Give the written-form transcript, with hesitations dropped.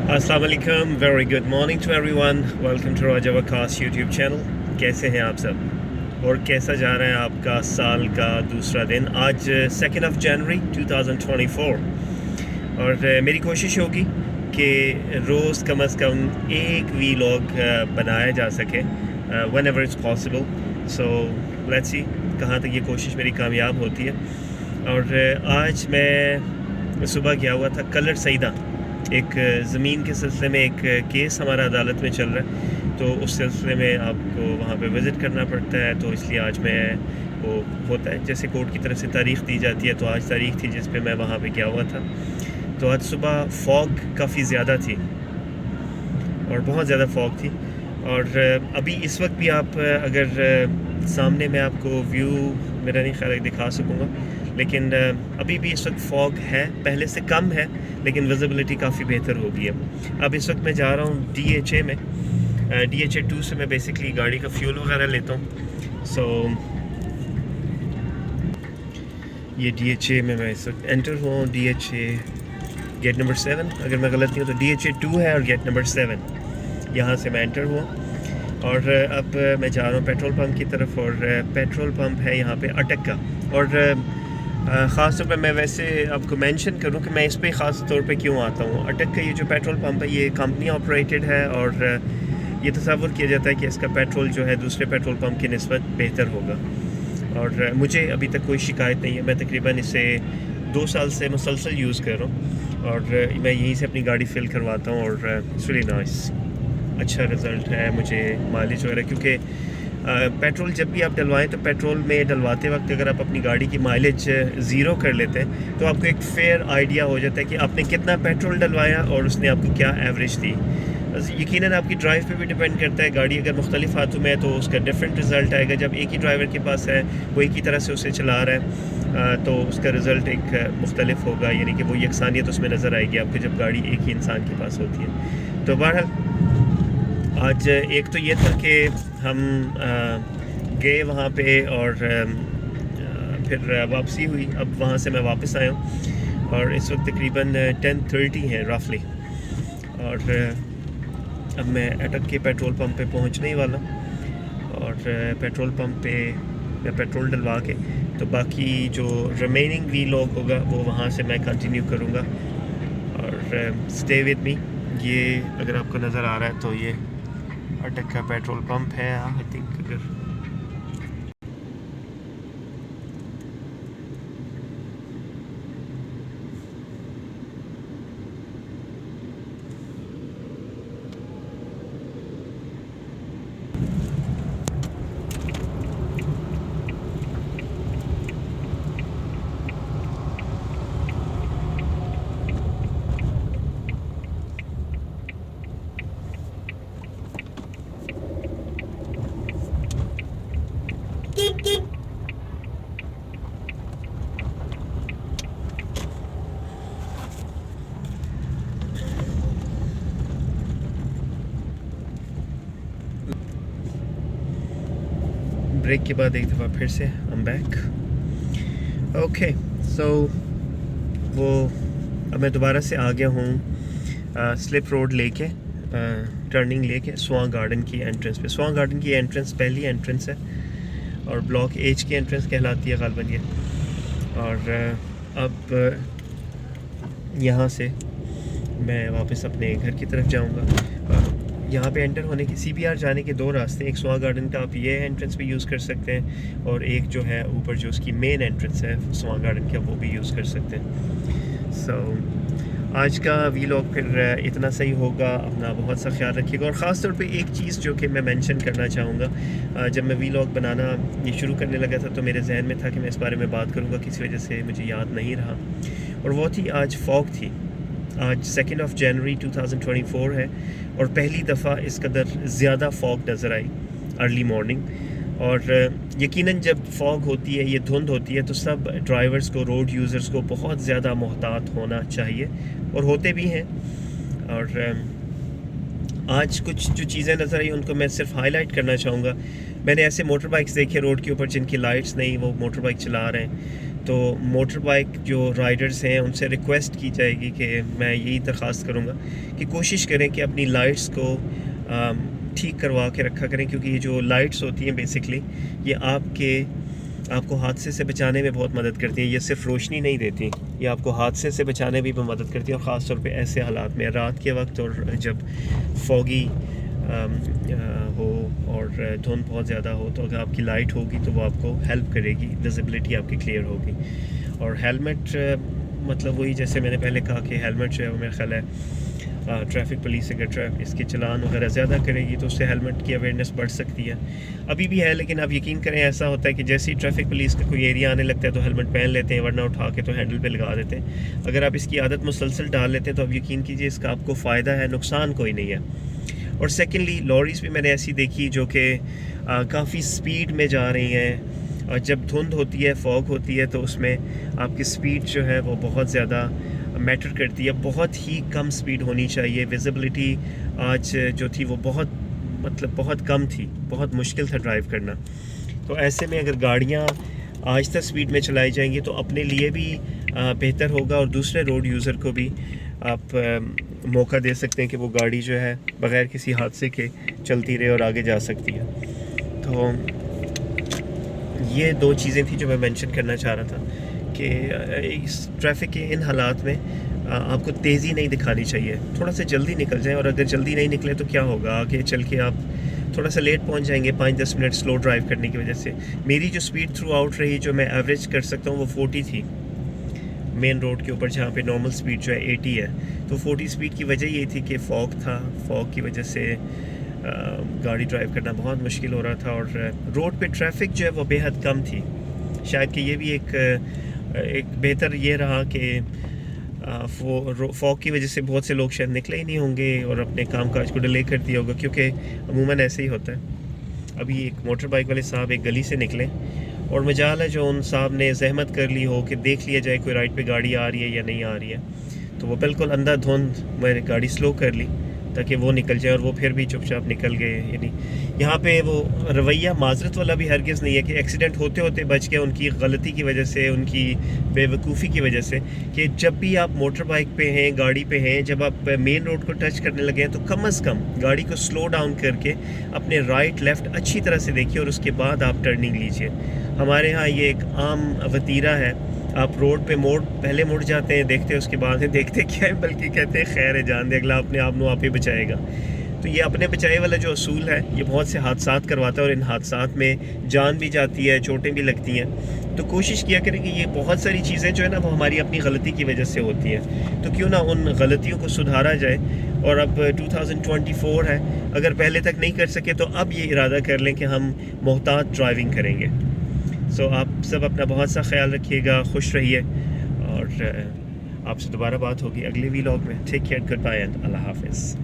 अस्सलाम वालेकुम, very good morning to everyone. Welcome to Raja Waqas YouTube channel. कैसे हैं आप सब और कैसा जा रहा है आपका साल का दूसरा दिन? आज 2 जनवरी 2024 और मेरी कोशिश होगी कि रोज़ कम से कम एक वीलॉग बनाया जा सके when ever its possible. So let's see कहाँ तक ये कोशिश मेरी कामयाब होती है। और आज मैं सुबह गया हुआ था कलर सईदा, एक ज़मीन के सिलसिले में एक केस हमारा अदालत में चल रहा है, तो उस सिलसिले में आपको वहाँ पे विज़िट करना पड़ता है। तो इसलिए आज मैं वो होता है जैसे कोर्ट की तरफ से तारीख़ दी जाती है, तो आज तारीख़ थी जिस पे मैं वहाँ पे गया हुआ था। तो आज सुबह फॉग काफ़ी ज़्यादा थी और बहुत ज़्यादा फॉग थी। और अभी इस वक्त भी आप अगर सामने मैं आपको व्यू मेरा नहीं ख्याल दिखा सकूँगा, लेकिन अभी भी इस वक्त फॉग है, पहले से कम है लेकिन विजिबिलिटी काफ़ी बेहतर हो गई है। अब इस वक्त मैं जा रहा हूँ DHA में। DHA 2 से मैं बेसिकली गाड़ी का फ्यूल वगैरह लेता हूँ। सो ये DHA में मैं इस वक्त एंटर हुआ हूँ। DHA गेट नंबर 7, अगर मैं गलत नहीं हूँ तो DHA 2 है और गेट नंबर 7 यहाँ से मैं एंटर हुआ। और अब मैं जा रहा हूँ पेट्रोल पंप की तरफ, और पेट्रोल पंप है यहाँ पे अटक का। और ख़ास तौर पे मैं वैसे आपको मेंशन करूँ कि मैं इस पे ख़ास तौर पे क्यों आता हूँ। अटक का ये जो पेट्रोल पंप है ये कंपनी ऑपरेटेड है, और ये तसव्वुर किया जाता है कि इसका पेट्रोल जो है दूसरे पेट्रोल पंप की निस्बत बेहतर होगा। और मुझे अभी तक कोई शिकायत नहीं है। मैं तकरीबन इसे 2 साल से मुसलसल यूज़ कर रहा हूँ, और मैं यहीं से अपनी गाड़ी फिल करवाता हूँ। और इट्स रियली नाइस, अच्छा रिज़ल्ट है मुझे माइलेज वगैरह, क्योंकि पेट्रोल जब भी आप डलवाएं तो पेट्रोल में डलवाते वक्त अगर आप अपनी गाड़ी की माइलेज ज़ीरो कर लेते हैं तो आपको एक फेयर आइडिया हो जाता है कि आपने कितना पेट्रोल डलवाया और उसने आपको क्या एवरेज दी। यकीनन आपकी ड्राइव पे भी डिपेंड करता है। गाड़ी अगर मुख्तलिफ हाथों में है तो उसका डिफरेंट रिज़ल्ट आएगा। जब एक ही ड्राइवर के पास है, वो एक ही तरह से उसे चला रहा है, तो उसका रिज़ल्ट एक मुख्तलिफ होगा, यानी कि वो यकसानियत उसमें नज़र आएगी आपको जब गाड़ी एक ही इंसान के पास होती है। तो बहरहाल आज एक तो ये था कि हम गए वहाँ पे और फिर वापसी हुई। अब वहाँ से मैं वापस आया हूँ और इस वक्त तकरीबन 10:30 है रफली। और अब मैं अटक के पेट्रोल पंप पे पहुँचने ही वाला, और पेट्रोल पंप पे मैं पेट्रोल डलवा के तो बाकी जो रिमेनिंग वीलॉग होगा वो वहाँ से मैं कंटिन्यू करूँगा। और स्टे विद मी। ये अगर आपको नज़र आ रहा है तो ये अटक का पेट्रोल पंप है। आई थिंक अगर ब्रेक के बाद एक दफ़ा फिर से I'm back। ओके, सो वो अब मैं दोबारा से आ गया हूँ स्लिप रोड लेके, टर्निंग लेके स्वां गार्डन की एंट्रेंस पे। स्वां गार्डन की एंट्रेंस पहली एंट्रेंस है और ब्लॉक H की एंट्रेंस कहलाती है ग़ालिबन ये। और अब यहाँ से मैं वापस अपने घर की तरफ जाऊँगा। यहाँ पे एंटर होने के CBR जाने के 2 रास्ते, एक स्वां गार्डन का आप ये एंट्रेंस भी यूज़ कर सकते हैं, और एक जो है ऊपर जो उसकी मेन एंट्रेंस है स्वां गार्डन का वो भी यूज़ कर सकते हैं। सो आज का वीलॉग फिर इतना सही होगा। अपना बहुत सा ख्याल रखिएगा। और ख़ास तौर पे एक चीज़ जो कि मैं मेंशन करना चाहूँगा, जब मैं वीलॉग बनाना ये शुरू करने लगा था तो मेरे जहन में था कि मैं इस बारे में बात करूँगा, किसी वजह से मुझे याद नहीं रहा, और वो थी आज फॉग थी। आज 2 जनवरी 2024 है और पहली दफ़ा इस कदर ज़्यादा फॉग नज़र आई अर्ली मॉर्निंग। और यकीनन जब फॉग होती है, ये धुंध होती है, तो सब ड्राइवर्स को, रोड यूज़र्स को बहुत ज़्यादा मोहतात होना चाहिए, और होते भी हैं। और आज कुछ जो चीज़ें नज़र आई उनको मैं सिर्फ हाईलाइट करना चाहूँगा। मैंने ऐसे मोटर बाइक्स देखे रोड के ऊपर जिनकी लाइट्स नहीं, वो मोटर बाइक चला रहे हैं, تو موٹر بائک جو رائڈرز ہیں ان سے ریکویسٹ کی جائے گی کہ میں یہی درخواست کروں گا کہ کوشش کریں کہ اپنی لائٹس کو ٹھیک کروا کے رکھا کریں، کیونکہ یہ جو لائٹس ہوتی ہیں بیسکلی یہ آپ کو حادثے سے بچانے میں بہت مدد کرتی ہیں. یہ صرف روشنی نہیں دیتی، یہ آپ کو حادثے سے بچانے بھی مدد کرتی ہے، اور خاص طور پہ ایسے حالات میں رات کے وقت اور جب فوگی ہو اور دھند بہت زیادہ ہو، تو اگر آپ کی لائٹ ہوگی تو وہ آپ کو ہیلپ کرے گی، ویزیبلٹی آپ کی کلیئر ہوگی. اور ہیلمٹ مطلب وہی جیسے میں نے پہلے کہا کہ ہیلمٹ جو ہے وہ میرا خیال ہے ٹریفک پولیس اگر اس کے چلان وغیرہ زیادہ کرے گی تو اس سے ہیلمٹ کی اویئرنیس بڑھ سکتی ہے. ابھی بھی ہے، لیکن آپ یقین کریں ایسا ہوتا ہے کہ جیسے ہی ٹریفک پولیس کا کوئی ایریا آنے لگتا ہے تو ہیلمٹ پہن لیتے ہیں، ورنہ اٹھا کے تو ہینڈل پہ لگا دیتے ہیں. اگر آپ اس کی عادت مسلسل ڈال لیتے ہیں تو آپ یقین کیجئے اس کا آپ کو فائدہ ہے، نقصان کوئی نہیں ہے. اور سیکنڈلی لوریز بھی میں نے ایسی دیکھی جو کہ کافی سپیڈ میں جا رہی ہیں، اور جب دھند ہوتی ہے، فوگ ہوتی ہے، تو اس میں آپ کی سپیڈ جو ہے وہ بہت زیادہ میٹر کرتی ہے. بہت ہی کم سپیڈ ہونی چاہیے. ویزیبلٹی آج جو تھی وہ بہت کم تھی، بہت مشکل تھا ڈرائیو کرنا. تو ایسے میں اگر گاڑیاں آہستہ سپیڈ میں چلائی جائیں گی تو اپنے لیے بھی بہتر ہوگا، اور دوسرے روڈ یوزر کو بھی آپ موقع دے سکتے ہیں کہ وہ گاڑی جو ہے بغیر کسی حادثے کے چلتی رہے اور آگے جا سکتی ہے. تو یہ دو چیزیں تھیں جو میں مینشن کرنا چاہ رہا تھا کہ اس ٹریفک کے ان حالات میں آپ کو تیزی نہیں دکھانی چاہیے. تھوڑا سا جلدی نکل جائیں، اور اگر جلدی نہیں نکلے تو کیا ہوگا، آگے چل کے آپ تھوڑا سا لیٹ پہنچ جائیں گے 5-10 منٹ سلو ڈرائیو کرنے کی وجہ سے. میری جو سپیڈ تھرو آؤٹ رہی جو میں ایوریج کر سکتا ہوں وہ 40 تھی مین روڈ کے اوپر، جہاں پہ نارمل سپیڈ جو ہے 80 ہے. تو 40 سپیڈ کی وجہ یہ تھی کہ فوگ تھا، فوگ کی وجہ سے گاڑی ڈرائیو کرنا بہت مشکل ہو رہا تھا، اور روڈ پہ ٹریفک جو ہے وہ بے حد کم تھی. شاید کہ یہ بھی ایک بہتر یہ رہا کہ فوگ کی وجہ سے بہت سے لوگ شاید نکلے ہی نہیں ہوں گے اور اپنے کام کاج کو ڈیلے کر دیا ہوگا، کیونکہ عموماً ایسے ہی ہوتا ہے. ابھی ایک موٹر بائک والے صاحب ایک گلی سے نکلے، اور مجال ہے جو ان صاحب نے زحمت کر لی ہو کہ دیکھ لیا جائے کوئی رائٹ پہ گاڑی آ رہی ہے یا نہیں آ رہی ہے، تو وہ بالکل اندھا دھند میں نے گاڑی سلو کر لی تاکہ وہ نکل جائے، اور وہ پھر بھی چپ چاپ نکل گئے. یعنی یہاں پہ وہ رویہ معذرت والا بھی ہرگز نہیں ہے کہ ایکسیڈنٹ ہوتے ہوتے بچ گئے ان کی غلطی کی وجہ سے، ان کی بے وقوفی کی وجہ سے. کہ جب بھی آپ موٹر بائک پہ ہیں، گاڑی پہ ہیں، جب آپ مین روڈ کو ٹچ کرنے لگے ہیں تو کم از کم گاڑی کو سلو ڈاؤن کر کے اپنے رائٹ لیفٹ اچھی طرح سے دیکھیے، اور اس کے بعد آپ ٹرننگ لیجیے. ہمارے ہاں یہ ایک عام وتیرہ ہے، آپ روڈ پہ پہلے مڑ جاتے ہیں، دیکھتے ہیں، اس کے بعد دیکھتے کیا ہے، بلکہ کہتے ہیں خیر ہے جان دے اگلا، اپنے آپ ہی بچائے گا. تو یہ اپنے بچائے والا جو اصول ہے یہ بہت سے حادثات کرواتا ہے، اور ان حادثات میں جان بھی جاتی ہے، چوٹیں بھی لگتی ہیں. تو کوشش کیا کریں کہ یہ بہت ساری چیزیں جو ہے نا وہ ہماری اپنی غلطی کی وجہ سے ہوتی ہیں، تو کیوں نہ ان غلطیوں کو سدھارا جائے. اور اب 2024 ہے، اگر پہلے تک نہیں کر سکے تو اب یہ ارادہ کر لیں کہ ہم محتاط ڈرائیونگ کریں گے. سو آپ سب اپنا بہت سا خیال رکھیے گا، خوش رہیے، اور آپ سے دوبارہ بات ہوگی اگلے ویلاگ میں. Take care, good bye and اللہ حافظ.